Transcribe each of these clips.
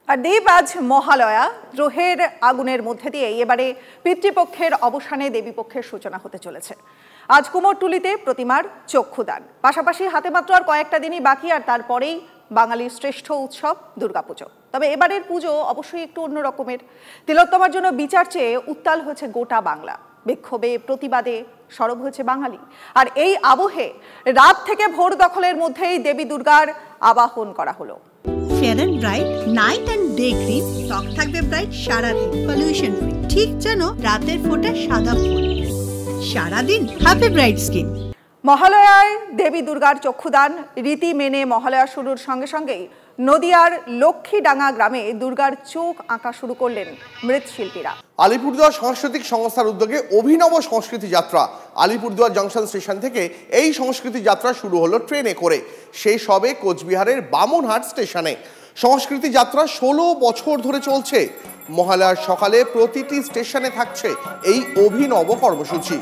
আর দেব আজ মহালয়া দ্রোহের আগুনের মধ্যে দিয়ে এবারে পিতৃপক্ষের অবসানে দেবীপক্ষের সূচনা হতে চলেছে। আজ কুমোরটুলিতে প্রতিমার চক্ষুদান, পাশাপাশি হাতে মাত্র আর কয়েকটা দিনই বাকি, আর তারপরেই বাঙালির শ্রেষ্ঠ উৎসব দুর্গাপুজো। তবে এবারের পুজো অবশ্যই একটু অন্য রকমের। তিলোত্তমার জন্য বিচার চেয়ে উত্তাল হয়েছে গোটা বাংলা, বিক্ষোভে প্রতিবাদে সরব হয়েছে বাঙালি। আর এই আবহে রাত থেকে ভোর দখলের মধ্যেই দেবী দুর্গার আবাহন করা হলো। Fair and bright night and day cream, ত্বক থাকবে ব্রাইট সারাদিন, পলিউশন ফ্রি, ঠিক যেন রাতের ফোঁটা সাদা ফুল। সারাদিন হ্যাপি ব্রাইট স্কিন। মহালয়ায় দেবী দুর্গার চক্ষুদান রীতি মেনে মহালয়া শুরুর সঙ্গে সঙ্গেই নদিয়ার লক্ষ্মীডাঙ্গা গ্রামে দুর্গার চোখ আঁকা শুরু করলেন মৃৎশিল্পীরা। আলিপুরদুয়ার সাংস্কৃতিক সংস্থার উদ্যোগে অভিনব সংস্কৃতি যাত্রা। আলিপুরদুয়ার জংশন স্টেশন থেকে এই সংস্কৃতি যাত্রা শুরু হলো ট্রেনে করে, সেই সবে কোচবিহারের বামনহাট স্টেশনে। সংস্কৃতি যাত্রা 16 বছর ধরে চলছে। মহালয়ার সকালে প্রতিটি স্টেশনে থাকছে এই অভিনব কর্মসূচি।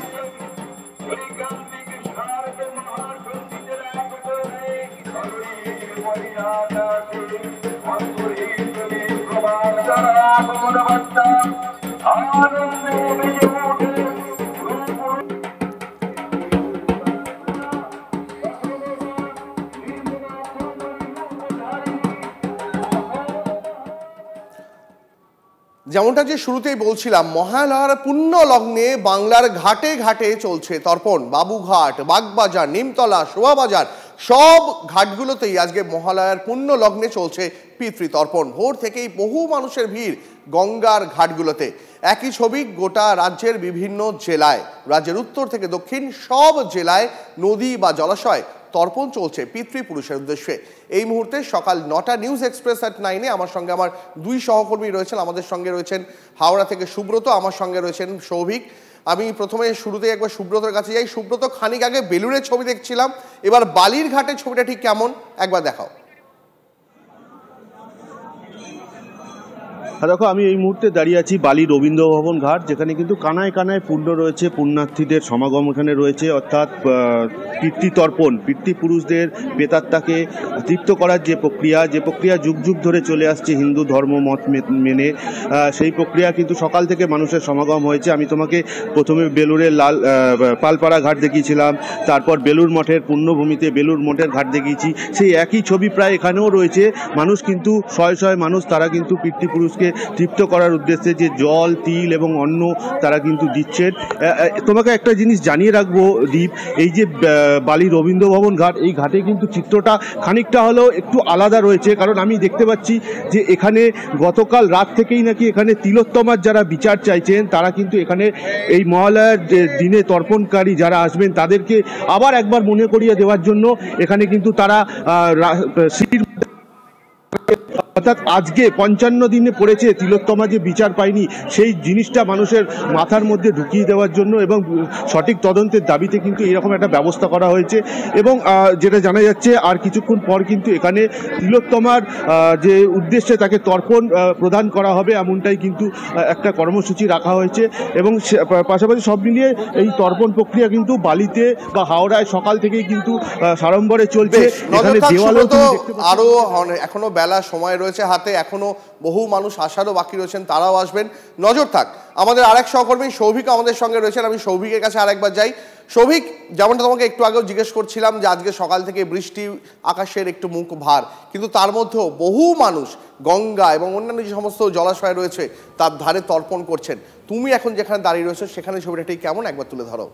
যেমনটা যে শুরুতেই বলছিলাম, মহালয়ার পুণ্য লগ্নে বাংলার ঘাটে ঘাটে চলছে তর্পণ। বাবুঘাট, বাগবাজার, নিমতলা, শোভাবাজার সব ঘাটগুলোতেই আজকে মহালয়ার পুণ্য লগ্নে চলছে পিতৃতর্পণ। ভোর থেকেই বহু মানুষের ভিড় গঙ্গার ঘাটগুলোতে। একই ছবি গোটা রাজ্যের বিভিন্ন জেলায়, রাজ্যের উত্তর থেকে দক্ষিণ সব জেলায় নদী বা জলাশয় তর্পণ চলছে পিতৃপুরুষের উদ্দেশ্যে। এই মুহূর্তে সকাল 9টা নিউজ এক্সপ্রেস at 9-এ আমার সঙ্গে আমার দুই সহকর্মী রয়েছেন। আমাদের সঙ্গে রয়েছেন হাওড়া থেকে সুব্রত, আমার সঙ্গে রয়েছেন সৌভিক। আমি প্রথমে শুরুতেই একবার সুব্রতর কাছে যাই। সুব্রত, খানিক আগে বেলুড়ের ছবি দেখছিলাম, এবার বালির ঘাটের ছবিটা ঠিক কেমন একবার দেখাও। দেখো, আমি এই মুহূর্তে দাঁড়িয়ে আছি বালি রবীন্দ্র ভবন ঘাট, যেখানে কিন্তু কানায় কানায় পুণ্য রয়েছে, পুণ্যার্থীদের সমাগম এখানে রয়েছে। অর্থাৎ পিতৃতর্পণ, পিতৃপুরুষদের প্রেতাত্মাকে তৃপ্ত করার যে প্রক্রিয়া যুগ যুগ ধরে চলে আসছে হিন্দু ধর্ম মত মেনে, সেই প্রক্রিয়া কিন্তু সকাল থেকে মানুষের সমাগম হয়েছে। আমি তোমাকে প্রথমে বেলুড়ের পালপাড়া ঘাট দেখিয়েছিলাম, তারপর বেলুড় মঠের পুণ্যভূমিতে বেলুড় মঠের ঘাট দেখিয়েছি। সেই একই ছবি প্রায় এখানেও রয়েছে। মানুষ কিন্তু শয়ে শয়ে মানুষ, তারা কিন্তু পিতৃপুরুষকে তৃপ্ত করার উদ্দেশ্যে যে জল, তিল এবং অন্ন তারা কিন্তু দিচ্ছেন। তোমাকে একটা জিনিস জানিয়ে রাখবো দীপ, এই যে বালি রবীন্দ্র ভবন ঘাট, এই ঘাটে কিন্তু চিত্রটা খানিকটা হলেও একটু আলাদা রয়েছে। কারণ আমি দেখতে পাচ্ছি যে এখানে গতকাল রাত থেকেই নাকি এখানে তিলোত্তমার যারা বিচার চাইছেন, তারা কিন্তু এখানে এই মহালয়ার দিনে তর্পণকারী যারা আসবেন তাদেরকে আবার একবার মনে করিয়ে দেওয়ার জন্য এখানে কিন্তু তারা অর্থাৎ আজকে 55 দিনে পড়েছে তিলোত্তমা যে বিচার পায়নি, সেই জিনিসটা মানুষের মাথার মধ্যে ঢুকিয়ে দেওয়ার জন্য এবং সঠিক তদন্তের দাবিতে কিন্তু এরকম একটা ব্যবস্থা করা হয়েছে। এবং যেটা জানা যাচ্ছে আর কিছুক্ষণ পর কিন্তু এখানে তিলোত্তমার যে উদ্দেশ্যে তাকে তর্পণ প্রদান করা হবে, এমনটাই কিন্তু একটা কর্মসূচি রাখা হয়েছে। এবং পাশাপাশি সব মিলিয়ে এই তর্পণ প্রক্রিয়া কিন্তু বালিতে বা হাওড়ায় সকাল থেকেই কিন্তু সাড়ম্বরে চলছে। এখানে দেওয়ালও আরো এখনো বেলা সময় রয়েছে হাতে, এখনো বহু মানুষ আসারও বাকি রয়েছেন, তারাও আসবেন। নজর থাক। আমাদের আরেক সহকর্মী সৌভিক আমাদের সঙ্গে রয়েছেন, আমি সৌভিকের কাছে আরেকবার যাই। সৌভিক, যেমনটা তোমাকে একটু আগেও জিজ্ঞেস করছিলাম যে আজকে সকাল থেকে বৃষ্টি, আকাশের একটু মুখ ভার, কিন্তু তার মধ্যেও বহু মানুষ গঙ্গা এবং অন্যান্য যে সমস্ত জলাশয় রয়েছে তার ধারে তর্পণ করছেন। তুমি এখন যেখানে দাঁড়িয়ে রয়েছো সেখানে ছবিটা ঠিক কেমন একবার তুলে ধরো।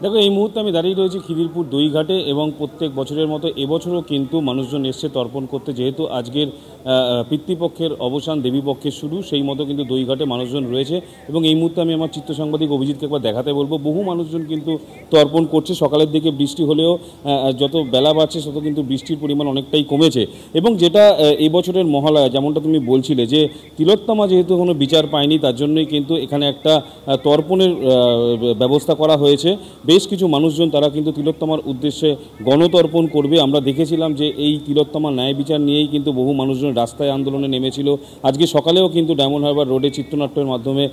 দেখো, এই মুহূর্তে আমি দাঁড়িয়ে রয়েছি খিদিরপুর দইঘাটে এবং প্রত্যেক বছরের মতো এবছরও কিন্তু মানুষজন এসছে তর্পণ করতে। যেহেতু আজকের পিতৃপক্ষের অবসান, দেবীপক্ষের শুরু, সেই মতো কিন্তু দইঘাটে মানুষজন রয়েছে। এবং এই মুহূর্তে আমি আমার চিত্র সাংবাদিক অভিজিৎকে একবার দেখাতে বলবো, বহু মানুষজন কিন্তু তর্পণ করছে। সকালের দিকে বৃষ্টি হলেও যত বেলা বাড়ছে তত কিন্তু বৃষ্টির পরিমাণ অনেকটাই কমেছে। এবং যেটা এই বছরের মহালয়া, যেমনটা তুমি বলছিলে যে তিলোত্তমা যেহেতু কোনো বিচার পায়নি, তার জন্যই কিন্তু এখানে একটা তর্পণের ব্যবস্থা করা হয়েছে। বেশ কিছু মানুষজন তারা কিন্তু তিলোত্তমার উদ্দেশ্যে গণতর্পণ করবে। আমরা দেখেছিলাম যে এই তিলোত্তমা ন্যায় বিচার নিয়েই কিন্তু বহু মানুষজন রাস্তায় আন্দোলনে নেমেছিল। আজকে সকালেও কিন্তু ডায়মন্ড হারবার রোডে চিত্রনাট্যের মাধ্যমে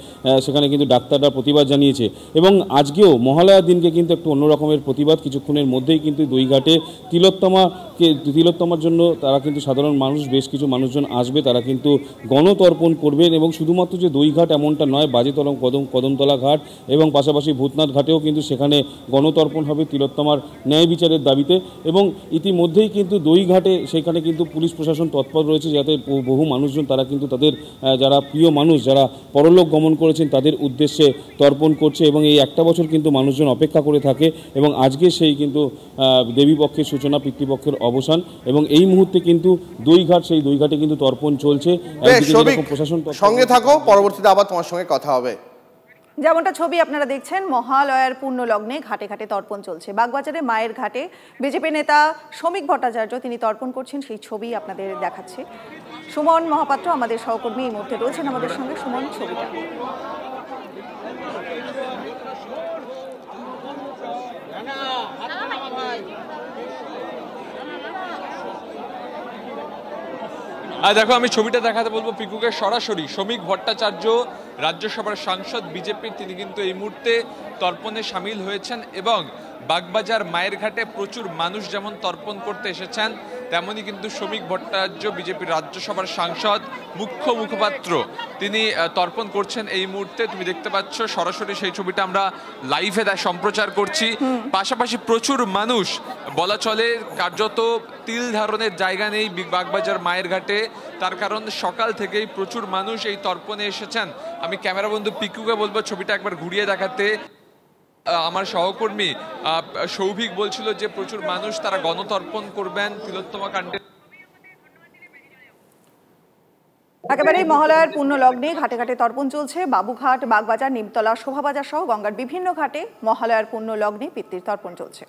সেখানে কিন্তু ডাক্তাররা প্রতিবাদ জানিয়েছে এবং আজকেও মহালয়ার দিনকে কিন্তু একটু অন্য রকমের প্রতিবাদ। কিছুক্ষণের মধ্যেই কিন্তু দইঘাটে তিলোত্তমার জন্য তারা কিন্তু সাধারণ মানুষ বেশ কিছু মানুষজন আসবে, তারা কিন্তু গণতর্পণ করবেন এবং শুধুমাত্র যে দইঘাট এমনটা নয়, বাজেতলং কদমতলা ঘাট এবং পাশাপাশি ভূতনাথ ঘাটেও কিন্তু সেখানে গণতর্পণ হবে তিলোত্তমার ন্যায় বিচারের দাবিতে। এবং ইতিমধ্যেই কিন্তু দইঘাটে সেখানে কিন্তু পুলিশ প্রশাসন তৎপর রয়েছে, যাতে বহু মানুষজন তারা কিন্তু তাদের যারা প্রিয় মানুষ যারা পরলোক গমন করেছেন তাদের উদ্দেশ্যে তর্পণ করছে এবং এই একটা বছর কিন্তু মানুষজন অপেক্ষা করে থাকে এবং আজকে সেই কিন্তু দেবীপক্ষের সূচনা, পিতৃপক্ষের অবসান এবং এই মুহূর্তে কিন্তু দইঘাট, সেই দইঘাটে কিন্তু তর্পণ চলছে। প্রশাসন সঙ্গে থাকো, পরবর্তীতে আবার তোমার সঙ্গে কথা হবে। যেমনটা ছবি আপনারা দেখছেন, মহালয়ার পূর্ণ লগ্নে ঘাটে ঘাটে তর্পণ চলছে। বাগবাজারে মায়ের ঘাটে বিজেপি নেতা শ্রমিক ভট্টাচার্য তিনি তর্পণ করছেন, সেই ছবি আপনাদের দেখাচ্ছে। সুমন মহাপাত্র আমাদের সহকর্মী এই মুহূর্তে রয়েছেন আমাদের সঙ্গে। সুমন, ছবিটা দেখো, আমি ছবিটা দেখাতে বলবো পিকুকে সরাসরি। শ্রমিক ভট্টাচার্য রাজ্যসভার সাংসদ বিজেপির, তিনি কিন্তু এই মুহূর্তে তর্পণে সামিল হয়েছেন এবং বাগবাজার মায়ের ঘাটে প্রচুর মানুষ যেমন তর্পণ করতে এসেছেন, তেমনি কিন্তু শ্রমিক ভট্টাচার্য বিজেপির রাজ্যসভার সাংসদ, মুখ্য মুখপাত্র, তিনি তর্পণ করছেন এই মুহূর্তে। তুমি দেখতে পাচ্ছ সরাসরি সেই ছবিটা আমরা লাইভে সম্প্রচার করছি। পাশাপাশি প্রচুর মানুষ, বলা চলে কার্যত তিল ধারণের জায়গা নেই বাগবাজার মায়ের ঘাটে, তার কারণ সকাল থেকেই প্রচুর মানুষ এই তর্পণে এসেছেন। আমি ক্যামেরা বন্ধু পিকুকে বলবো ছবিটা একবার ঘুরিয়ে দেখাতে। আমার সহকর্মী সৌভিক বলছিল যে প্রচুর মানুষ তারা গণতর্পণ করবেন তিলোত্তমা কাণ্ডে। একেবারেই মহালয়ার পূর্ণ লগ্নে ঘাটে ঘাটে তর্পণ চলছে। বাবুঘাট, বাগবাজার, নিমতলা, শোভাবাজার সহ গঙ্গার বিভিন্ন ঘাটে মহালয়ার পূর্ণ লগ্নে পিতৃর তর্পণ চলছে।